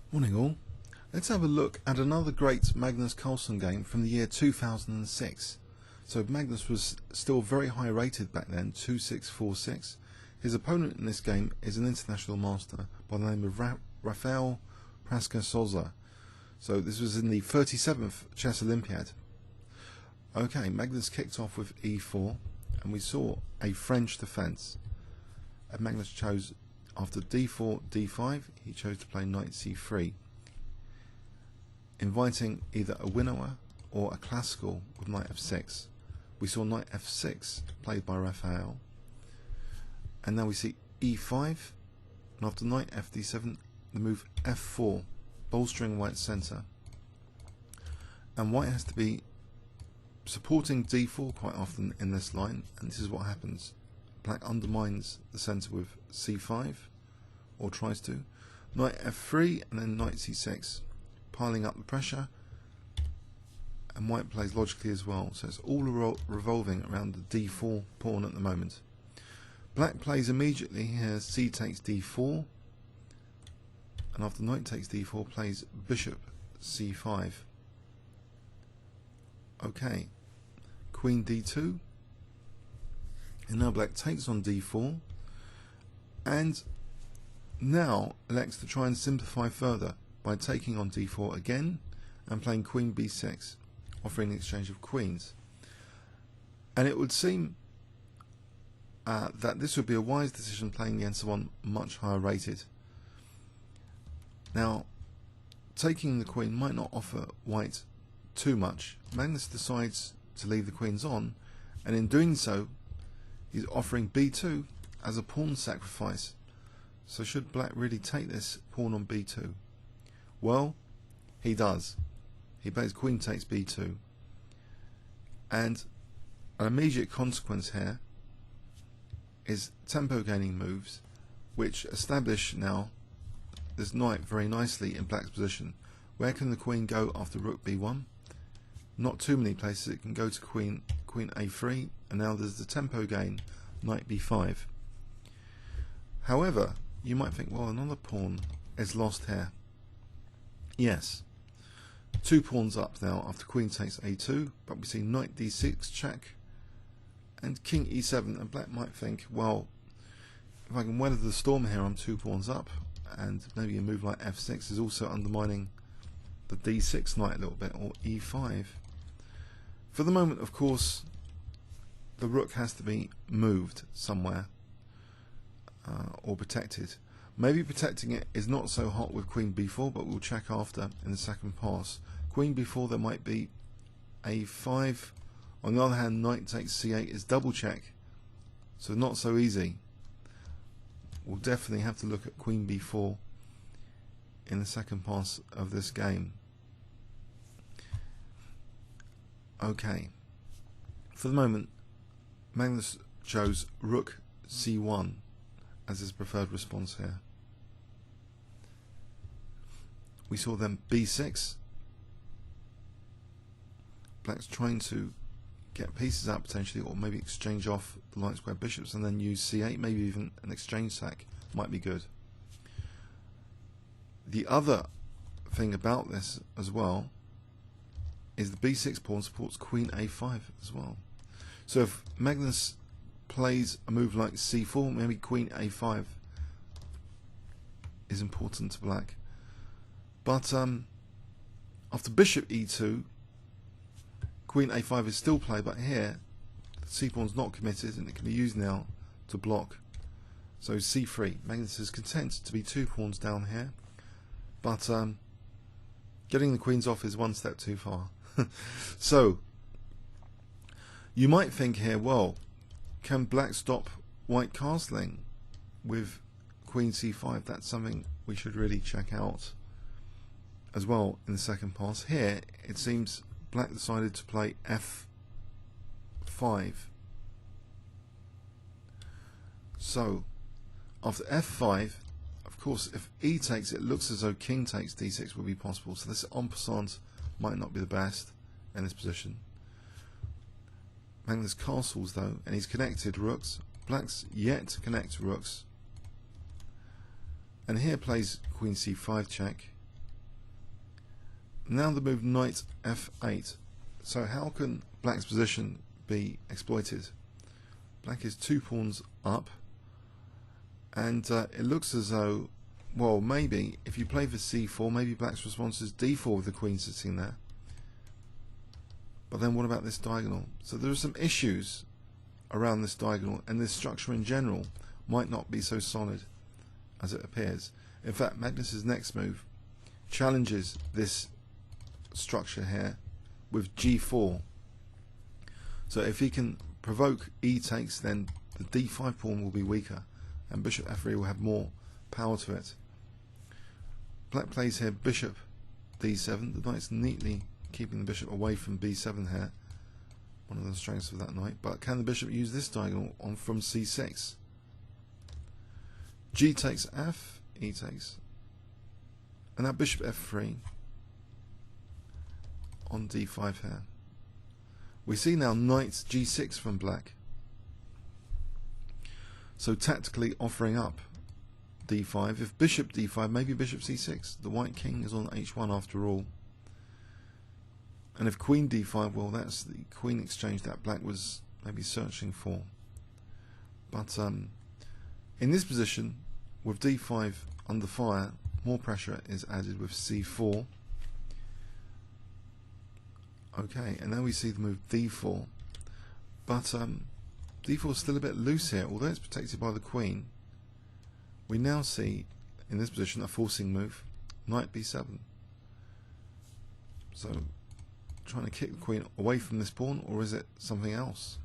Morning all. Let's have a look at another great Magnus Carlsen game from the year 2006. So Magnus was still very high rated back then, 2646. His opponent in this game is an international master by the name of Rafael Prasca Sosa. So this was in the 37th Chess Olympiad. Okay, Magnus kicked off with e4 and we saw a French defense. And Magnus chose, after d4, d5, he chose to play knight c3, inviting either a winnower or a classical with knight f6. We saw knight f6 played by Rafael, and now we see e5, and after knight fd7 the move f4, bolstering white's centre, and white has to be supporting d4 quite often in this line, and this is what happens. Black undermines the centre with c5, or tries to, knight f3 and then knight c6, piling up the pressure, and white plays logically as well, so it's all revolving around the d4 pawn at the moment. Black plays immediately here, c takes d4, and after knight takes d4 plays bishop c5. Okay, queen d2, and now black takes on d4, and now elects to try and simplify further by taking on d4 again and playing queen b6, offering the exchange of queens. And it would seem that this would be a wise decision, playing against someone much higher rated. Now, taking the queen might not offer white too much. Magnus decides to leave the queens on, and in doing so he's offering b2 as a pawn sacrifice. So should black really take this pawn on b2? Well, he does. He plays queen takes b2, and an immediate consequence here is tempo gaining moves which establish now this knight very nicely in black's position. Where can the queen go after rook b1? Not too many places. It can go to queen a3, and now there's the tempo gain, knight b5. However, you might think, well, another pawn is lost here. Yes, 2 pawns up now after queen takes a2, but we see knight d6 check and king e7, and black might think, well, if I can weather the storm here, I'm 2 pawns up, and maybe a move like f6 is also undermining the d6 knight a little bit, or e5. For the moment, of course, the rook has to be moved somewhere, or protected. Maybe protecting it is not so hot with queen b4, but we'll check after in the second pass. Queen b4, there might be a5. On the other hand, knight takes c8 is double check, so not so easy. We'll definitely have to look at queen b4 in the second pass of this game. Okay, for the moment Magnus chose rook c1 as his preferred response here. We saw then b6. Black's trying to get pieces out potentially, or maybe exchange off the light square bishops and then use c8, maybe even an exchange sack might be good. The other thing about this as well is the b6 pawn supports queen a5 as well. So if Magnus plays a move like c4, maybe queen a5 is important to black. But after bishop e2, queen a5 is still played, but here the c pawn's not committed and it can be used now to block. So c3, Magnus is content to be 2 pawns down here, but getting the queens off is one step too far. So you might think here, well, can black stop white castling with queen c5? That's something we should really check out as well in the second pass. Here it seems black decided to play f5. So after f5, of course, if e takes, it looks as though king takes d6 would be possible. So this en passant might not be the best in this position. Magnus castles though, and he's connected rooks. Black's yet to connect rooks, and here plays queen c5 check, Now the move knight f8. So how can black's position be exploited? Black is 2 pawns up, and it looks as though, well, maybe if you play for c4, maybe black's response is d4 with the queen sitting there. But then what about this diagonal? So there are some issues around this diagonal, and this structure in general might not be so solid as it appears. In fact, Magnus's next move challenges this structure here with g4. So if he can provoke e takes, then the d5 pawn will be weaker and bishop f3 will have more power to it. Black plays here bishop d7. The knight's neatly keeping the bishop away from b7 here, one of the strengths of that knight. But can the bishop use this diagonal on from c6? G takes f, e takes, and now bishop f3 on d5 here. We see now knight g6 from black, so tactically offering up d5. If bishop d5, maybe bishop c6. The white king is on h1 after all. And if queen d5, well, that's the queen exchange that black was maybe searching for. But in this position, with d5 under fire, more pressure is added with c4. Okay, and now we see the move d4. But d4 is still a bit loose here, although it's protected by the queen. We now see, in this position, a forcing move, knight b7. So, trying to kick the queen away from this pawn, or is it something else?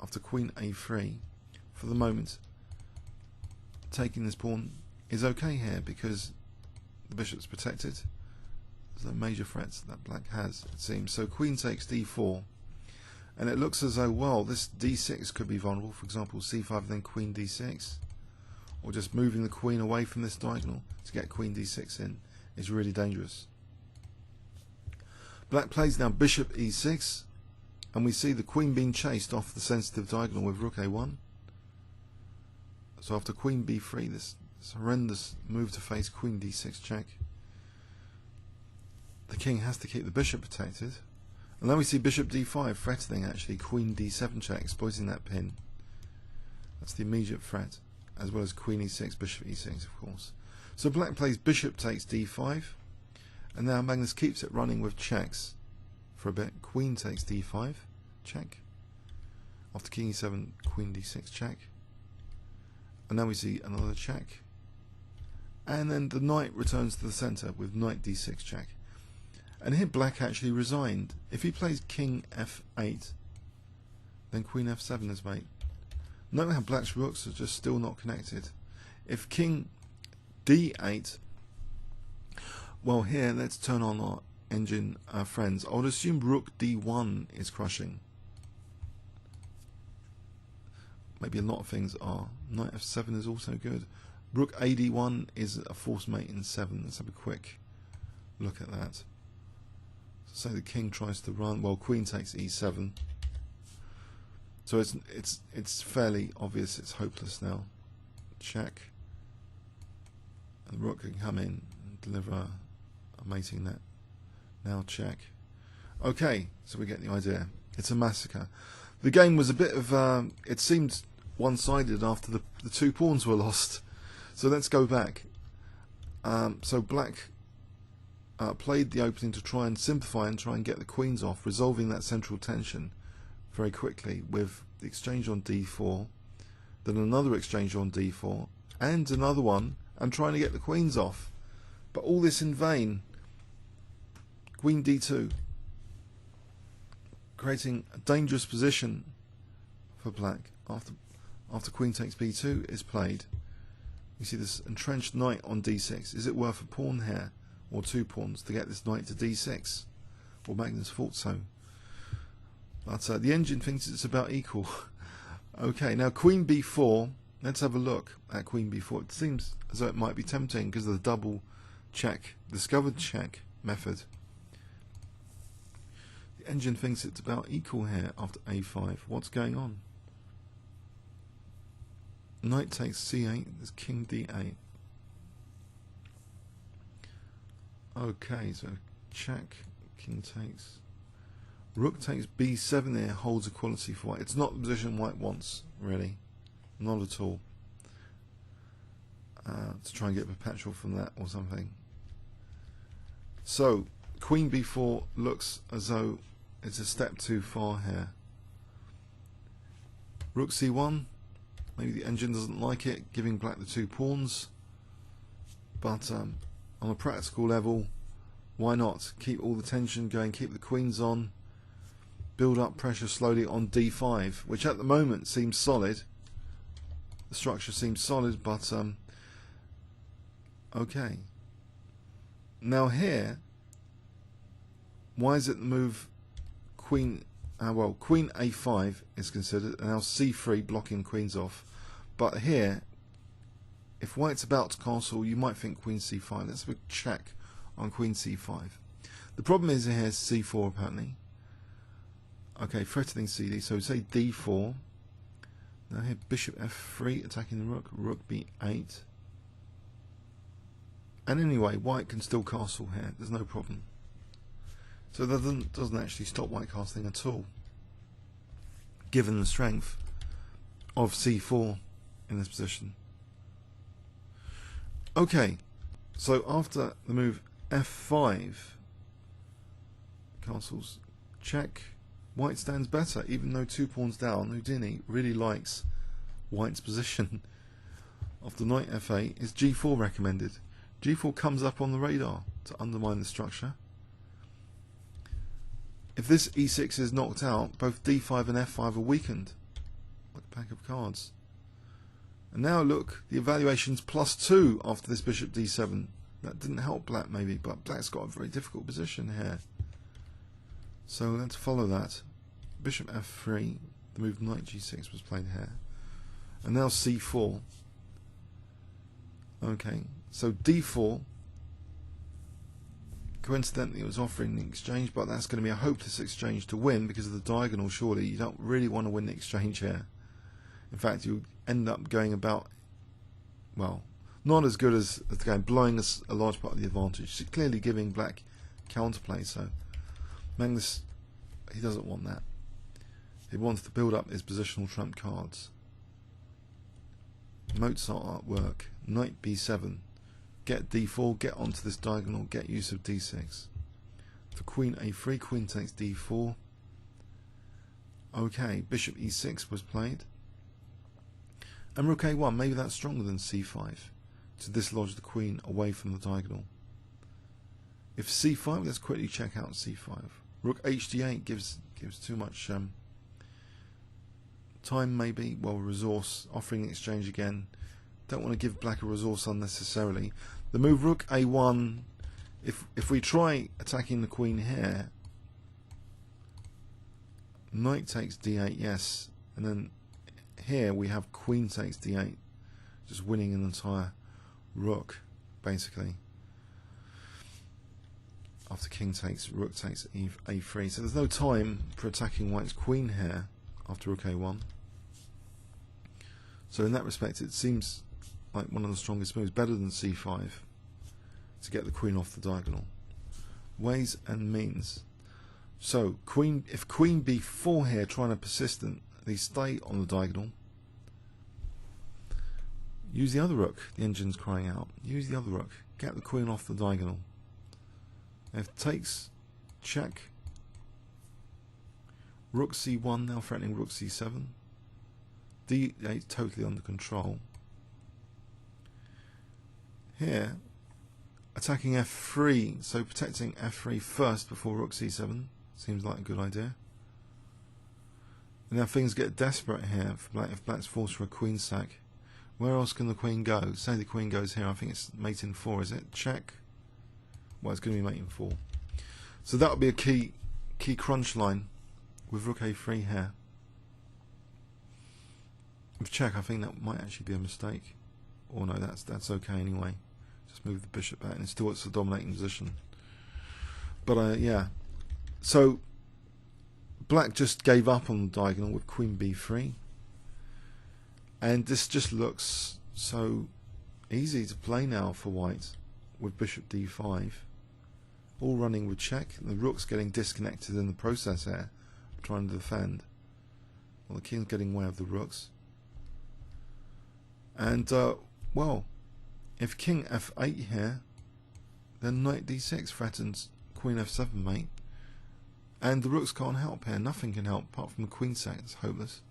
After queen a3, for the moment, taking this pawn is okay here because the bishop's protected. There's no major threats that black has, it seems. So queen takes d4, and it looks as though, well, this d6 could be vulnerable. For example, c5, then queen d6, or just moving the queen away from this diagonal to get queen d6 in is really dangerous. Black plays now bishop e6, and we see the queen being chased off the sensitive diagonal with rook a1. So after queen b3, this horrendous move to face queen d6 check, the king has to keep the bishop protected. And then we see bishop d5 threatening actually queen d7 check, exploiting that pin. That's the immediate threat, as well as queen e6, bishop e6, of course. So black plays bishop takes d5, and now Magnus keeps it running with checks for a bit. Queen takes d5, check. After king e7, queen d6 check. And now we see another check. And then the knight returns to the centre with knight d6 check. And here black actually resigned. If he plays king f8, then queen f7 is mate. Note how black's rooks are just still not connected. If king d8, well, here let's turn on our engine friends. I would assume rook d1 is crushing. Maybe a lot of things are. Knight f7 is also good. Rook ad1 is a force mate in 7. Let's have a quick look at that. So say the king tries to run. Well, queen takes e7. So it's fairly obvious. It's hopeless now. Check. And the rook can come in and deliver a mating net. Now check. Okay, so we get the idea. It's a massacre. The game was a bit of it seemed one-sided after the 2 pawns were lost. So let's go back. So black played the opening to try and simplify and try and get the queens off, resolving that central tension very quickly with the exchange on d4, then another exchange on d4, and another one, and trying to get the queens off. But all this in vain. Queen d2, creating a dangerous position for black. After queen takes b2 is played, you see this entrenched knight on d6. Is it worth a pawn here, or 2 pawns, to get this knight to d6? Well, Magnus thought so. But the engine thinks it's about equal. Okay, now queen b4. Let's have a look at queen b4. It seems as though it might be tempting because of the double check, discovered check method. The engine thinks it's about equal here after a5. What's going on? Knight takes c8. There's king d8. Okay, so check. King takes. Rook takes b7 here, holds equality for white. It's not the position white wants, really. Not at all. To try and get perpetual from that or something. So, queen b4 looks as though it's a step too far here. Rook c1. Maybe the engine doesn't like it, giving black the 2 pawns. But on a practical level, why not? Keep all the tension going, keep the queens on. Build up pressure slowly on d5, which at the moment seems solid. The structure seems solid, but okay. Now here, why is it the move queen? Well, queen a5 is considered, and now c3 blocking queens off. But here, if white's about to castle, you might think queen c5. Let's have a check on queen c5. The problem is here c4 apparently. Okay, threatening cd, so say d4. Now here bishop f3 attacking the rook, rook b8. And anyway, white can still castle here, there's no problem. So that doesn't actually stop white castling at all, given the strength of c4 in this position. Okay, so after the move f5, castles check. White stands better, even though 2 pawns down. Houdini really likes white's position. After knight f8 is g4 recommended. g4 comes up on the radar to undermine the structure. If this e6 is knocked out, both d5 and f5 are weakened, like a pack of cards. And now look, the evaluation's +2 after this bishop d7. That didn't help black maybe, but black's got a very difficult position here. So let's follow that. Bishop f3, the move knight g6 was played here. And now c4. Okay, so d4. Coincidentally, it was offering the exchange, but that's going to be a hopeless exchange to win because of the diagonal, surely. You don't really want to win the exchange here. In fact, you end up going about, well, not as good as the game, blowing a large part of the advantage. So clearly giving black counterplay, so Magnus, he doesn't want that. He wants to build up his positional trump cards. Mozart artwork, knight b7. Get d4, get onto this diagonal, get use of d6. For queen a3, queen takes d4. Okay, bishop e6 was played. And rook a1, maybe that's stronger than c5 to dislodge the queen away from the diagonal. If c5, let's quickly check out c5. Rook hd8 gives too much time, maybe. Well, resource, offering exchange again. Don't want to give black a resource unnecessarily. The move rook a1, if we try attacking the queen here, knight takes d8, yes, and then here we have queen takes d8, just winning an entire rook, basically. After king takes, rook takes a3. So there's no time for attacking white's queen here after rook a1. So in that respect, it seems like one of the strongest moves, better than c5, to get the queen off the diagonal. Ways and means. So if queen b4 here, trying to persistently stay on the diagonal, use the other rook. The engine's crying out. Use the other rook. Get the queen off the diagonal. If takes, check. Rook c1 now threatening rook c7. d8 totally under control. Here, attacking f3, so protecting f3 first before rook c7 seems like a good idea. And now things get desperate here for black, if black's forced for a queen sack. Where else can the queen go? Say the queen goes here. I think it's mate in 4, is it? Check. Well, it's going to be mate in 4. So that would be a key crunch line with rook a3 here. With check, I think that might actually be a mistake. Or no, that's okay anyway. Just move the bishop back, and still it's the dominating position. But yeah, so black just gave up on the diagonal with queen b3, and this just looks so easy to play now for white with bishop d5. all running with check. The rook's getting disconnected in the process here, trying to defend. Well, the king's getting way of the rooks. And, well, if king f8 here, then knight d6 threatens queen f7, mate. And the rooks can't help here. Nothing can help apart from the queen sack. It's hopeless.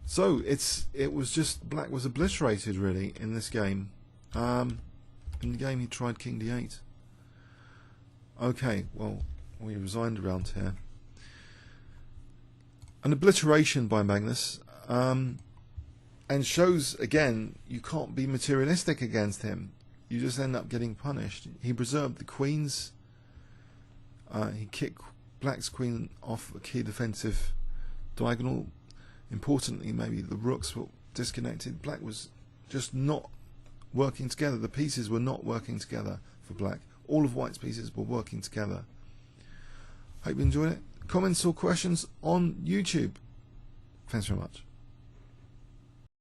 So it was just black was obliterated really in this game. In the game he tried king d8. Okay, well we resigned around here. An obliteration by Magnus, and shows again you can't be materialistic against him. You just end up getting punished. He preserved the queens. He kicked black's queen off a key defensive diagonal. Importantly, maybe the rooks were disconnected. Black was just not working together. The pieces were not working together for black. All of white's pieces were working together. Hope you enjoyed it. Comments or questions on YouTube. Thanks very much.